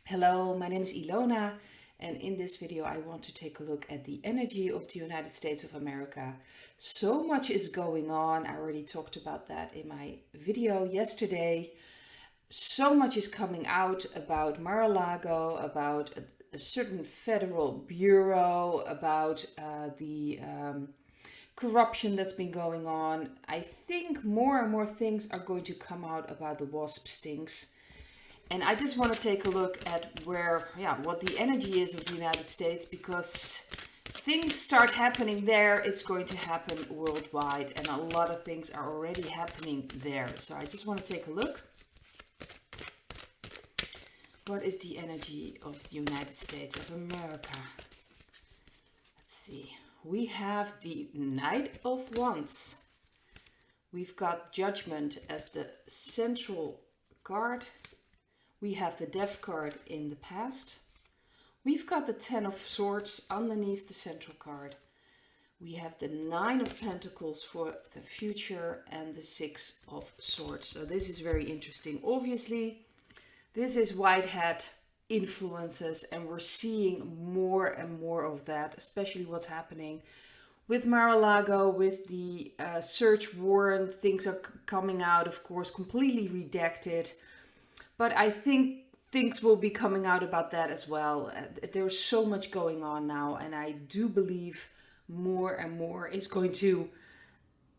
Hello, my name is Ilona, and in this video I want to take a look at the energy of the United States of America. So much is going on. I already talked about that in my video yesterday. So much is coming out about Mar-a-Lago, about a certain federal bureau, about the corruption that's been going on. I think more and more things are going to come out about the WASP stings. And I just want to take a look at what the energy is of the United States, because things start happening there, it's going to happen worldwide, and a lot of things are already happening there. So I just want to take a look. What is the energy of the United States of America? Let's see. We have the Knight of Wands. We've got Judgment as the central card. We have the Death card in the past. We've got the Ten of Swords underneath the central card. We have the Nine of Pentacles for the future and the Six of Swords. So this is very interesting. Obviously, this is white hat influences, and we're seeing more and more of that, especially what's happening with Mar-a-Lago, with the search warrant. Things are coming out, of course, completely redacted. But I think things will be coming out about that as well. There's so much going on now, and I do believe more and more is going to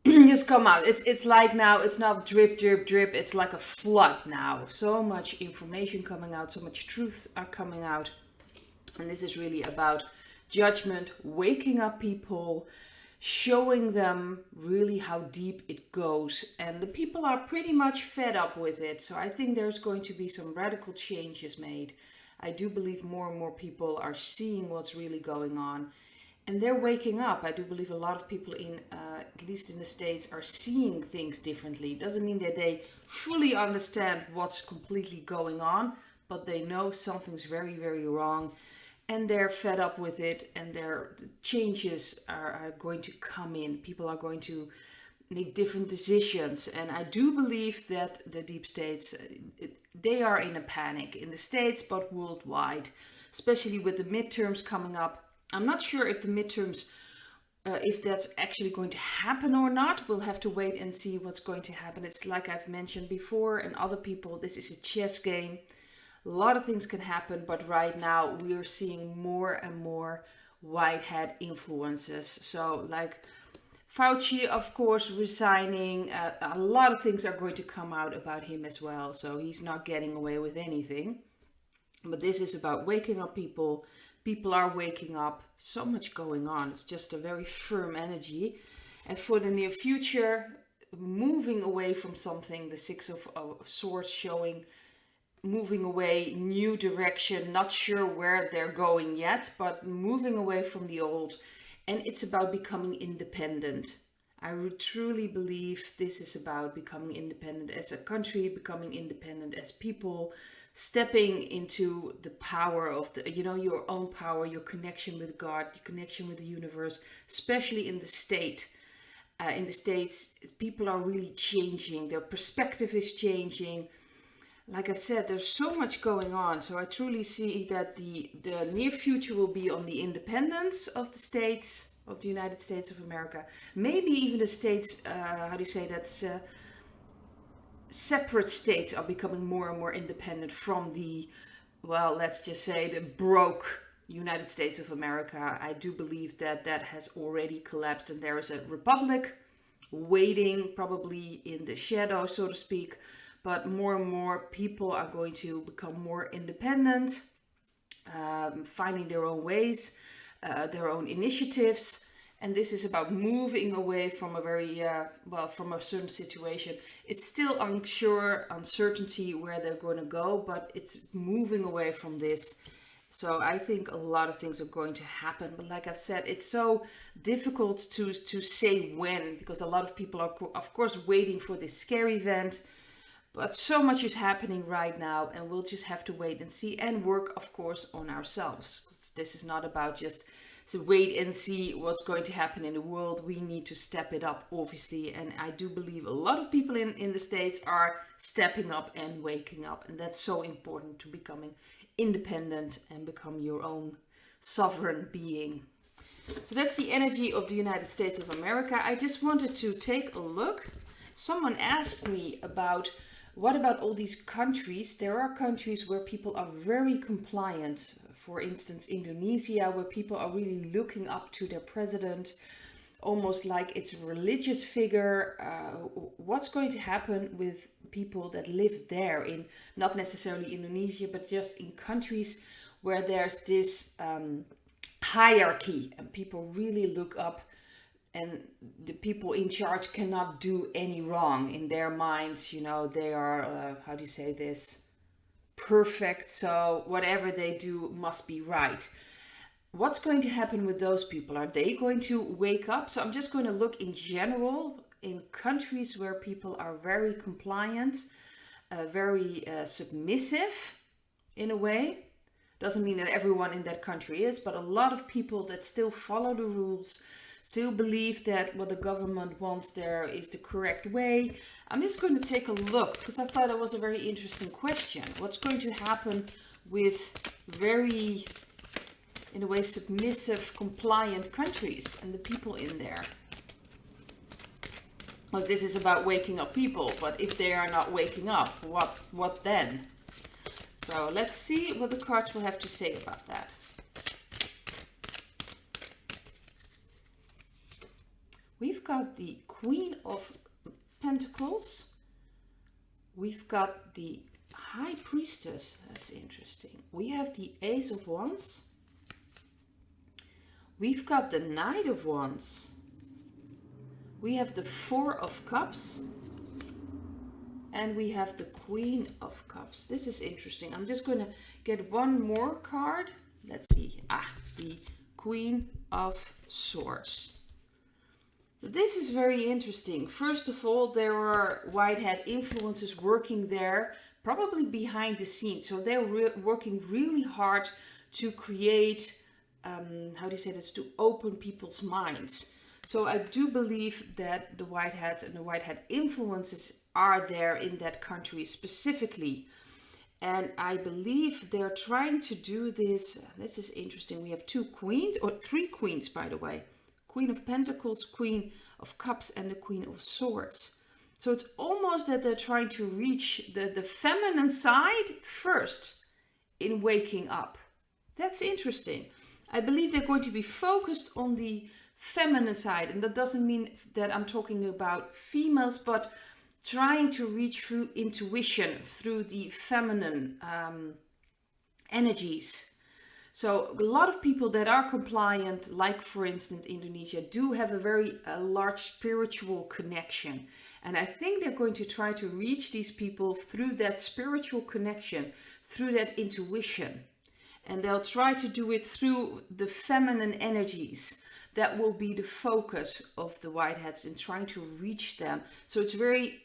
just come out. It's like now, it's not drip, drip, drip. It's like a flood now. So much information coming out, so much truths are coming out. And this is really about judgment, waking up people, showing them really how deep it goes. And the people are pretty much fed up with it. So I think there's going to be some radical changes made. I do believe more and more people are seeing what's really going on. And they're waking up. I do believe a lot of people at least in the States, are seeing things differently. It doesn't mean that they fully understand what's completely going on, but they know something's very, very wrong. And they're fed up with it, and their changes are going to come in. People are going to make different decisions. And I do believe that the deep states, they are in a panic in the States, but worldwide, especially with the midterms coming up. I'm not sure if the midterms, if that's actually going to happen or not. We'll have to wait and see what's going to happen. It's like I've mentioned before, and other people, this is a chess game. A lot of things can happen, but right now we are seeing more and more white hat influences. So like Fauci, of course, resigning, a lot of things are going to come out about him as well. So he's not getting away with anything. But this is about waking up people. People are waking up. So much going on. It's just a very firm energy. And for the near future, moving away from something, the Six of Swords showing moving away, new direction, not sure where they're going yet, but moving away from the old. And it's about becoming independent. I would truly believe this is about becoming independent as a country, becoming independent as people, stepping into the power of your own power, your connection with God, your connection with the universe, especially in the state. In the States, people are really changing. Their perspective is changing. Like I said, there's so much going on. So I truly see that the near future will be on the independence of the states, of the United States of America. Maybe even the states, separate states are becoming more and more independent from the, well, let's just say the broke United States of America. I do believe that that has already collapsed, and there is a republic waiting probably in the shadow, so to speak. But more and more people are going to become more independent, finding their own ways, their own initiatives. And this is about moving away from a very, from a certain situation. It's still unsure, uncertainty where they're going to go, but it's moving away from this. So I think a lot of things are going to happen. But like I've said, it's so difficult to say when, because a lot of people are, of course, waiting for this scary event. But so much is happening right now, and we'll just have to wait and see, and work, of course, on ourselves. This is not about just to wait and see what's going to happen in the world. We need to step it up, obviously. And I do believe a lot of people in the States are stepping up and waking up. And that's so important, to becoming independent and become your own sovereign being. So that's the energy of the United States of America. I just wanted to take a look. Someone asked me about, what about all these countries? There are countries where people are very compliant. For instance, Indonesia, where people are really looking up to their president, almost like it's a religious figure. What's going to happen with people that live there, in not necessarily Indonesia, but just in countries where there's this hierarchy and people really look up, and the people in charge cannot do any wrong in their minds. You know, they are, how do you say this, perfect, so whatever they do must be right. What's going to happen with those people? Are they going to wake up? So I'm just going to look in general in countries where people are very compliant, very submissive in a way. Doesn't mean that everyone in that country is, but a lot of people that still follow the rules, still believe that what the government wants there is the correct way. I'm just going to take a look because I thought it was a very interesting question. What's going to happen with very, in a way, submissive, compliant countries and the people in there? Because this is about waking up people, but if they are not waking up, what then? So let's see what the cards will have to say about that. We've got the Queen of Pentacles. We've got the High Priestess. That's interesting. We have the Ace of Wands. We've got the Knight of Wands. We have the Four of Cups. And we have the Queen of Cups. This is interesting. I'm just going to get one more card. Let's see. The Queen of Swords. This is very interesting. First of all, there are white hat influences working there, probably behind the scenes. So they're working really hard to create, how do you say this, to open people's minds. So I do believe that the white hats and the white hat influences are there in that country specifically. And I believe they're trying to do this. This is interesting. We have two queens, or three queens, by the way. Queen of Pentacles, Queen of Cups, and the Queen of Swords. So it's almost that they're trying to reach the feminine side first in waking up. That's interesting. I believe they're going to be focused on the feminine side. And that doesn't mean that I'm talking about females, but trying to reach through intuition, through the feminine energies. So a lot of people that are compliant, like for instance Indonesia, do have a very large spiritual connection. And I think they're going to try to reach these people through that spiritual connection, through that intuition. And they'll try to do it through the feminine energies. That will be the focus of the white hats in trying to reach them. So it's very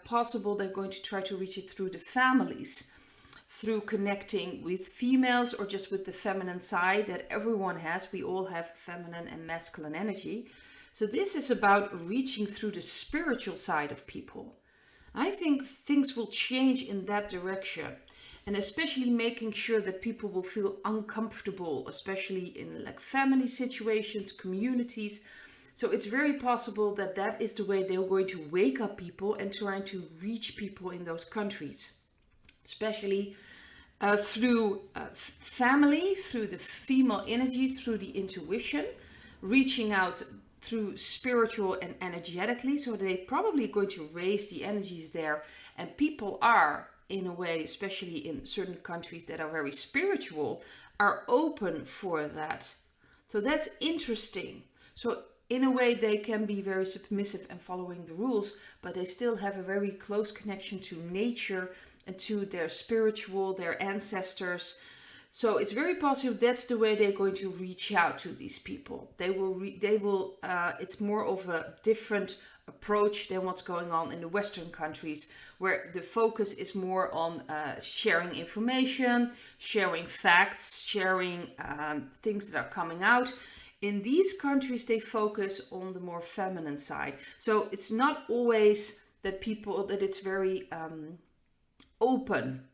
possible they're going to try to reach it through the families, through connecting with females or just with the feminine side that everyone has. We all have feminine and masculine energy. So this is about reaching through the spiritual side of people. I think things will change in that direction. And especially making sure that people will feel uncomfortable, especially in like family situations, communities. So it's very possible that that is the way they're going to wake up people and trying to reach people in those countries. Especially through family, through the female energies, through the intuition, reaching out through spiritual and energetically. So they're probably going to raise the energies there. And people are, in a way, especially in certain countries that are very spiritual, are open for that. So that's interesting. So in a way, they can be very submissive and following the rules, but they still have a very close connection to nature and to their spiritual, their ancestors. So it's very possible that's the way they're going to reach out to these people. They will, it's more of a different approach than what's going on in the Western countries, where the focus is more on sharing information, sharing facts, sharing things that are coming out. In these countries, they focus on the more feminine side. So it's not always that it's very open.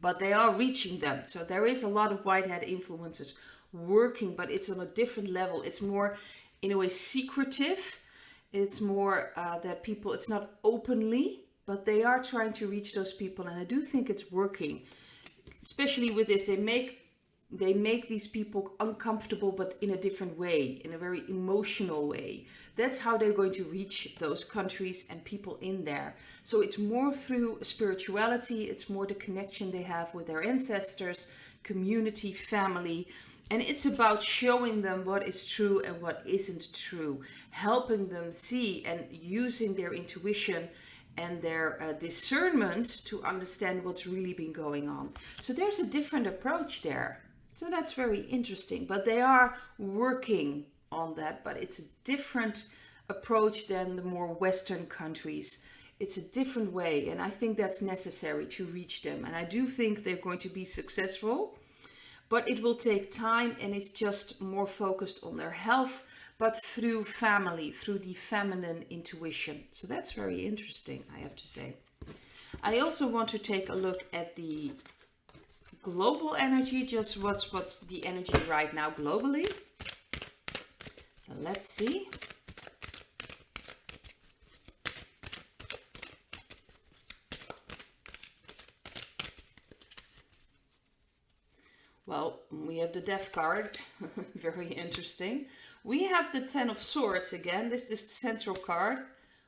but they are reaching them. So there is a lot of white hat influencers working, but it's on a different level. It's more, in a way, secretive. It's more that people, it's not openly, but they are trying to reach those people. And I do think it's working, especially with this. They make these people uncomfortable, but in a different way, in a very emotional way. That's how they're going to reach those countries and people in there. So it's more through spirituality. It's more the connection they have with their ancestors, community, family. And it's about showing them what is true and what isn't true, helping them see and using their intuition and their discernment to understand what's really been going on. So there's a different approach there. So that's very interesting. But they are working on that, but it's a different approach than the more Western countries. It's a different way, and I think that's necessary to reach them. And I do think they're going to be successful. But it will take time, and it's just more focused on their health, but through family, through the feminine intuition. So that's very interesting, I have to say. I also want to take a look at the global energy, just what's the energy right now globally. So let's see. Well, we have the Death card, very interesting. We have the Ten of Swords again, this is the central card.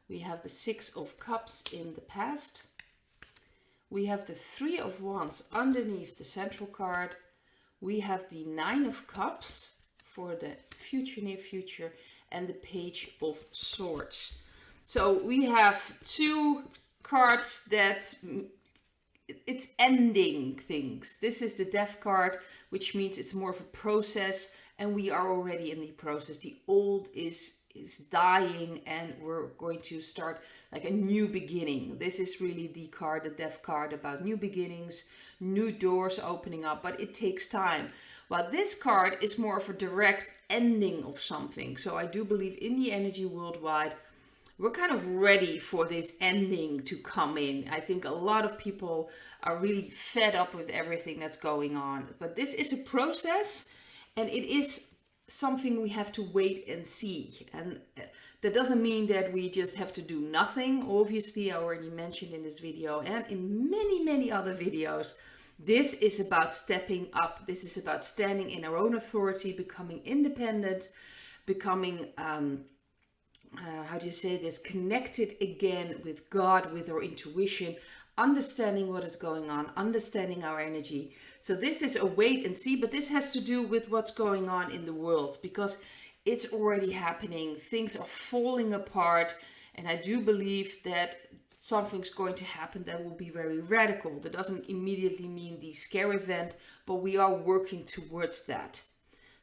We have the Six of Cups in the past. We have the Three of Wands underneath the central card. We have the Nine of Cups for the future, near future, and the Page of Swords. So we have two cards that it's ending things. This is the Death card, which means it's more of a process, and we are already in the process. The old is dying, and we're going to start like a new beginning. This is really the card, the Death card, about new beginnings, new doors opening up, but it takes time. While this card is more of a direct ending of something. So I do believe in the energy worldwide, we're kind of ready for this ending to come in. I think a lot of people are really fed up with everything that's going on. But this is a process, and it is something we have to wait and see. And that doesn't mean that we just have to do nothing. Obviously, I already mentioned in this video and in many, many other videos, this is about stepping up. This is about standing in our own authority, becoming independent, becoming how do you say this, connected again with God, with our intuition, understanding what is going on, understanding our energy. So this is a wait and see, but this has to do with what's going on in the world, because it's already happening. Things are falling apart, and I do believe that something's going to happen that will be very radical. That doesn't immediately mean the scare event, but we are working towards that.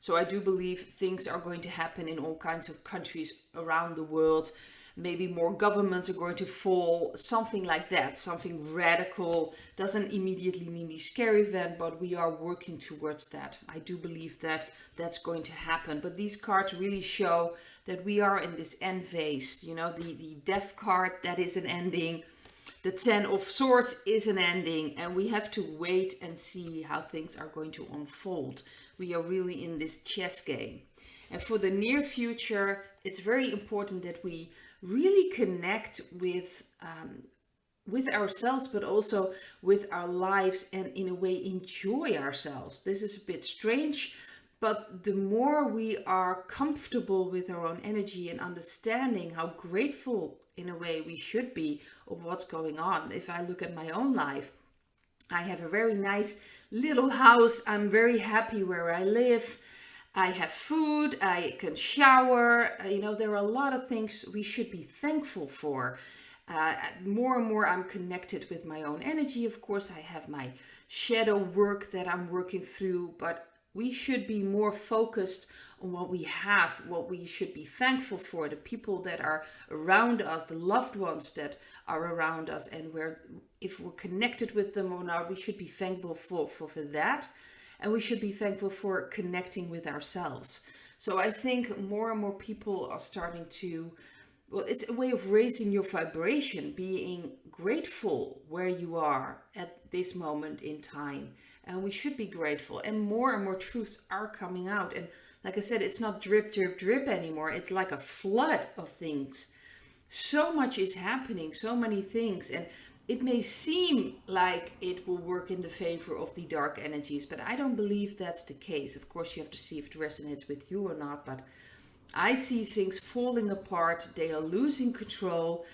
So I do believe things are going to happen in all kinds of countries around the world. Maybe more governments are going to fall, something like that, something radical. Doesn't immediately mean the scary event, but we are working towards that. I do believe that that's going to happen. But these cards really show that we are in this end phase. You know, the Death card, that is an ending. The Ten of Swords is an ending, and we have to wait and see how things are going to unfold. We are really in this chess game. And for the near future, it's very important that we really connect with ourselves, but also with our lives, and in a way enjoy ourselves. This is a bit strange, but the more we are comfortable with our own energy and understanding how grateful in a way we should be of what's going on. If I look at my own life, I have a very nice little house. I'm very happy where I live. I have food, I can shower. You know, there are a lot of things we should be thankful for. More and more I'm connected with my own energy. Of course, I have my shadow work that I'm working through, but we should be more focused on what we have, what we should be thankful for, the people that are around us, the loved ones that are around us, and if we're connected with them or not, we should be thankful for that. And we should be thankful for connecting with ourselves. So I think more and more people are starting to well, it's a way of raising your vibration, being grateful where you are at this moment in time. And we should be grateful. And more truths are coming out. And like I said, it's not drip, drip, drip anymore. It's like a flood of things. So much is happening, so many things. And it may seem like it will work in the favor of the dark energies, but I don't believe that's the case. Of course, you have to see if it resonates with you or not, but I see things falling apart. They are losing control.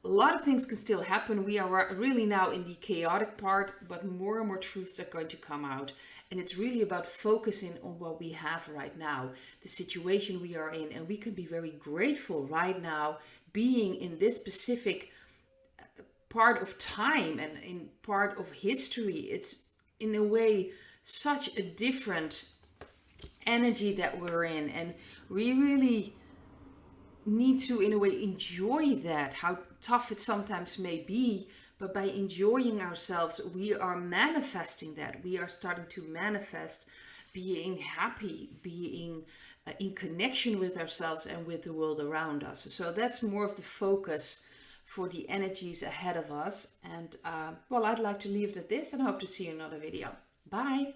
A lot of things can still happen. We are really now in the chaotic part, but more and more truths are going to come out. And it's really about focusing on what we have right now, the situation we are in. And we can be very grateful right now being in this specific part of time and in part of history. It's in a way such a different energy that we're in, and we really need to in a way enjoy that, how tough it sometimes may be, but by enjoying ourselves we are manifesting that. We are starting to manifest being happy, being in connection with ourselves and with the world around us. So that's more of the focus for the energies ahead of us. And well, I'd like to leave it at this and hope to see you in another video. Bye.